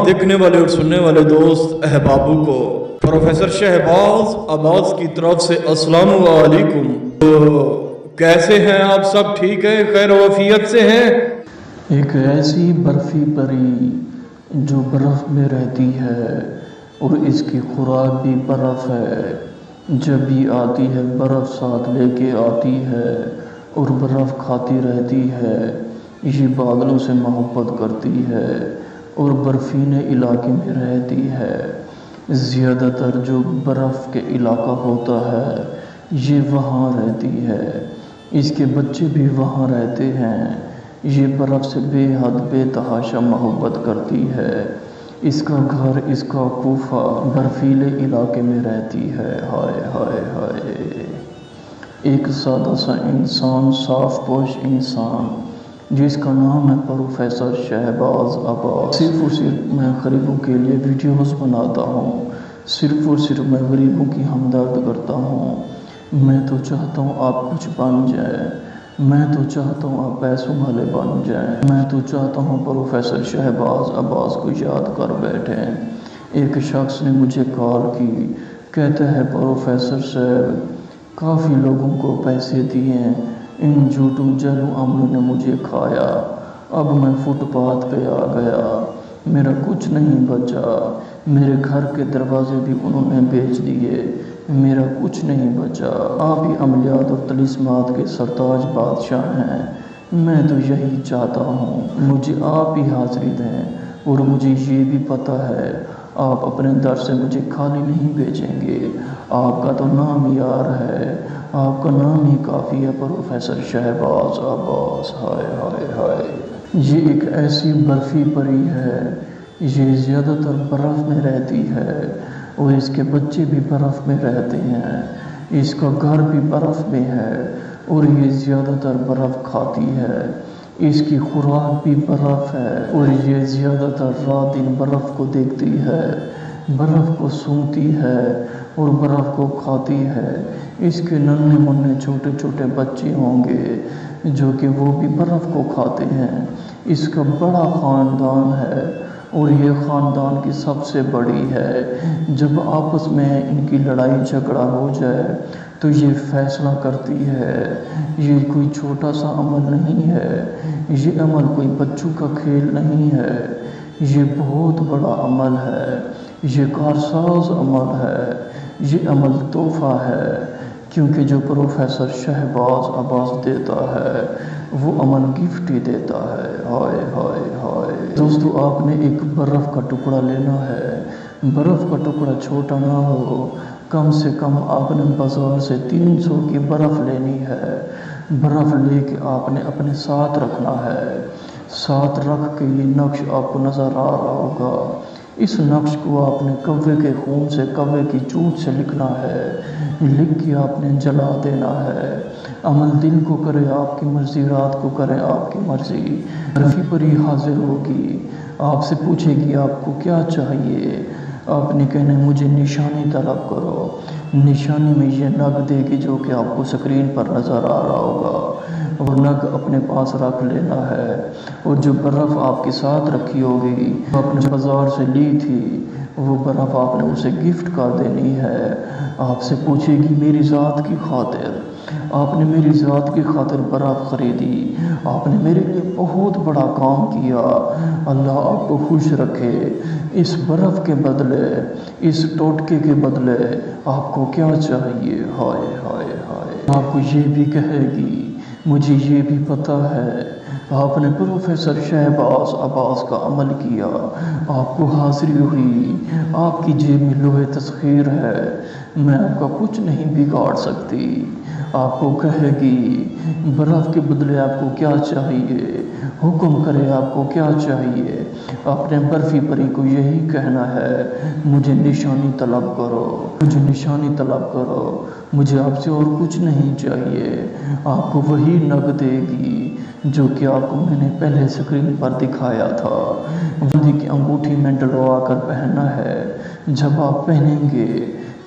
देखने वाले और सुनने वाले दोस्त अहबाबों को प्रोफेसर शहबाज अब्बास की तरफ से अस्सलाम वालेकुम। तो कैसे हैं आप सब? ठीक है, खैर वफियत से हैं? एक ऐसी बर्फ़ी परी जो बर्फ़ में रहती है और इसकी खुराक भी बर्फ़ है। जब भी आती है बर्फ़ साथ लेके आती है और बर्फ़ खाती रहती है। ये बादलों से मोहब्बत करती है और बर्फीले इलाके में रहती है। ज़्यादातर जो बर्फ़ के इलाका होता है ये वहाँ रहती है। इसके बच्चे भी वहाँ रहते हैं। ये बर्फ़ से बेहद बेतहाशा मोहब्बत करती है। इसका घर, इसका कोफा बर्फीले इलाके में रहती है। हाय हाय हाय। एक सादा सा इंसान, साफ पोश इंसान जिसका नाम है प्रोफेसर शहबाज अब्बास। सिर्फ़ और सिर्फ मैं गरीबों के लिए वीडियोस बनाता हूँ। सिर्फ़ और सिर्फ मैं गरीबों की हमदर्द करता हूँ। मैं तो चाहता हूँ आप कुछ बन जाए। मैं तो चाहता हूँ आप पैसों वाले बन जाएं। मैं तो चाहता हूँ प्रोफेसर शहबाज अब्बास को याद कर बैठें। एक शख्स ने मुझे कॉल की, कहता है प्रोफेसर साहब काफ़ी लोगों को पैसे दिए, इन झूठों जहलू अमलों ने मुझे खाया। अब मैं फुटपाथ पे आ गया, मेरा कुछ नहीं बचा। मेरे घर के दरवाजे भी उन्होंने बेच दिए, मेरा कुछ नहीं बचा। आप ही अमलियात और तलिस्मात के सरताज बादशाह हैं। मैं तो यही चाहता हूँ मुझे आप ही हाज़िरी दें। और मुझे ये भी पता है आप अपने दर से मुझे खाली नहीं भेजेंगे। आपका तो नाम ही यार है, आपका नाम ही काफ़ी है प्रोफेसर शहबाज अब्बास। हाय हाय हाय। ये एक ऐसी बर्फ़ी परी है, ये ज़्यादातर बर्फ़ में रहती है और इसके बच्चे भी बर्फ़ में रहते हैं। इसका घर भी बर्फ़ में है और ये ज़्यादातर बर्फ़ खाती है। इसकी खुराक भी बर्फ़ है और ये ज़्यादातर रात दिन बर्फ़ को देखती है, बर्फ़ को सूंघती है और बर्फ़ को खाती है। इसके नन्हे मुन्ने छोटे छोटे बच्चे होंगे जो कि वो भी बर्फ़ को खाते हैं। इसका बड़ा ख़ानदान है और ये ख़ानदान की सबसे बड़ी है। जब आपस में इनकी लड़ाई झगड़ा हो जाए तो ये फ़ैसला करती है। ये कोई छोटा सा अमल नहीं है, ये अमल कोई बच्चों का खेल नहीं है, ये बहुत बड़ा अमल है, ये कारसाज अमल है, ये अमल तोहफ़ा है। क्योंकि जो प्रोफेसर शहबाज अब्बास देता है वो अमल गिफ्ट ही देता है। हाय हाय हाय। दोस्तों आपने एक बर्फ़ का टुकड़ा लेना है। बर्फ़ का टुकड़ा छोटा ना हो, कम से कम आपने बाज़ार से 300 की बर्फ़ लेनी है। बर्फ़ लेके आपने अपने साथ रखना है। साथ रख के ये नक्श आपको नज़र आ रहा होगा। इस नक्श को आपने कव्वे के खून से, कव्वे की चूट से लिखना है। लिख के आपने जला देना है। अमल दिन को करे आपकी मर्ज़ी, रात को करे आपकी मर्ज़ी। बर्फ़ी परी हाजिर होगी, आपसे पूछेगी आपको क्या चाहिए। आपने कहना मुझे निशानी तलब करो। निशानी में ये नग देगी जो कि आपको स्क्रीन पर नज़र आ रहा होगा। और नग अपने पास रख लेना है। और जो बर्फ़ आपके साथ रखी होगी, आपने बाज़ार से ली थी, वो बर्फ़ आपने उसे गिफ्ट कर देनी है। आपसे पूछेगी मेरी ज़ात की खातिर। आपने मेरी ज़ात की खातिर बर्फ़ ख़रीदी, आपने मेरे लिए बहुत बड़ा काम किया। अल्लाह आपको खुश रखे। इस बर्फ़ के बदले, इस टोटके के बदले आपको क्या चाहिए? हाय हाय हाय। आपको ये भी कहेगी मुझे ये भी पता है आपने प्रोफेसर शहबाज अब्बास का अमल किया, आपको हाज़िरी हुई, आपकी जेब में लोहे तस्ख़ीर है, मैं आपका कुछ नहीं बिगाड़ सकती। आपको कहेगी बर्फ़ के बदले आपको क्या चाहिए, हुक्म करे आपको क्या चाहिए। आपने बर्फ़ी परी को यही कहना है मुझे निशानी तलब करो, मुझे निशानी तलब करो, मुझे आपसे और कुछ नहीं चाहिए। आपको वही नग देगी जो कि आपको मैंने पहले स्क्रीन पर दिखाया था। चांदी की अंगूठी में डलवा कर पहनना है। जब आप पहनेंगे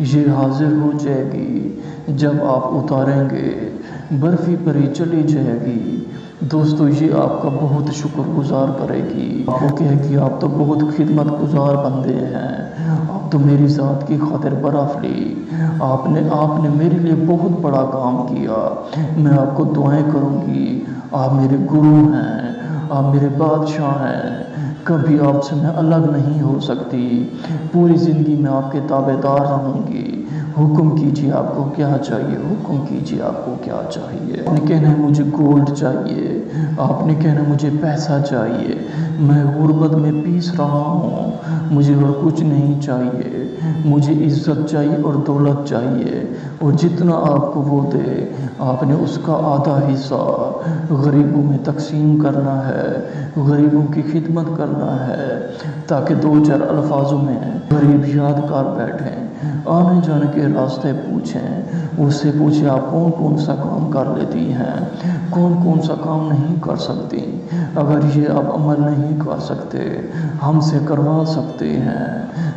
ये हाजिर हो जाएगी। जब आप उतारेंगे बर्फ़ी परी चली जाएगी। دوستو یہ آپ کا بہت شکر گزار کرے گی، آپ کو کہے گی آپ تو بہت خدمت گزار بندے ہیں، آپ تو میری ذات کی خاطر برف لی، آپ نے میرے لیے بہت بڑا کام کیا، میں آپ کو دعائیں کروں گی، آپ میرے گرو ہیں، آپ میرے بادشاہ ہیں، کبھی آپ سے میں الگ نہیں ہو سکتی، پوری زندگی میں آپ کے تابع دار رہوں گی، حکم کیجیے آپ کو کیا چاہیے، حکم کیجیے آپ کو کیا چاہیے۔ آپ نے کہنا ہے مجھے گولڈ چاہیے، آپ نے کہنا مجھے پیسہ چاہیے، میں غربت میں پیس رہا ہوں، مجھے اور کچھ نہیں چاہیے، مجھے عزت چاہیے اور دولت چاہیے، اور جتنا آپ کو وہ دے آپ نے اس کا آدھا حصہ غریبوں میں تقسیم کرنا ہے، غریبوں کی خدمت کرنا ہے، تاکہ دو چار الفاظوں میں غریب یاد کر بیٹھیں، آنے جانے کے راستے پوچھیں، اس سے پوچھیں آپ کون کون سا کام کر لیتی ہیں، کون کون سا کام نہیں کر سکتی، اگر یہ آپ عمل نہیں کر سکتے ہم سے کروا سکتے ہیں،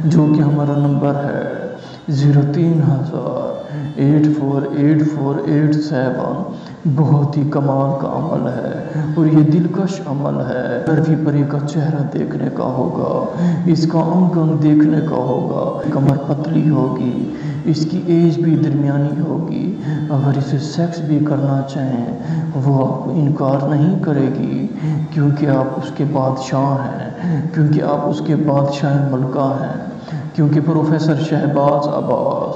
جو کہ ہمارا نمبر ہے 03,000,84,84,87۔ بہت ہی کمال کا عمل ہے اور یہ دلکش عمل ہے، برفی پری کا چہرہ دیکھنے کا ہوگا، اس کا انگ دیکھنے کا ہوگا، کمر پتلی ہوگی، اس کی ایج بھی درمیانی ہوگی، اگر اسے سیکس بھی کرنا چاہیں وہ آپ کو انکار نہیں کرے گی، کیونکہ آپ اس کے بادشاہ ہیں، کیونکہ آپ اس کے بادشاہ ملکہ ہیں، کیونکہ پروفیسر شہباز عباس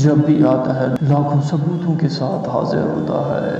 جب بھی آتا ہے لاکھوں ثبوتوں کے ساتھ حاضر ہوتا ہے۔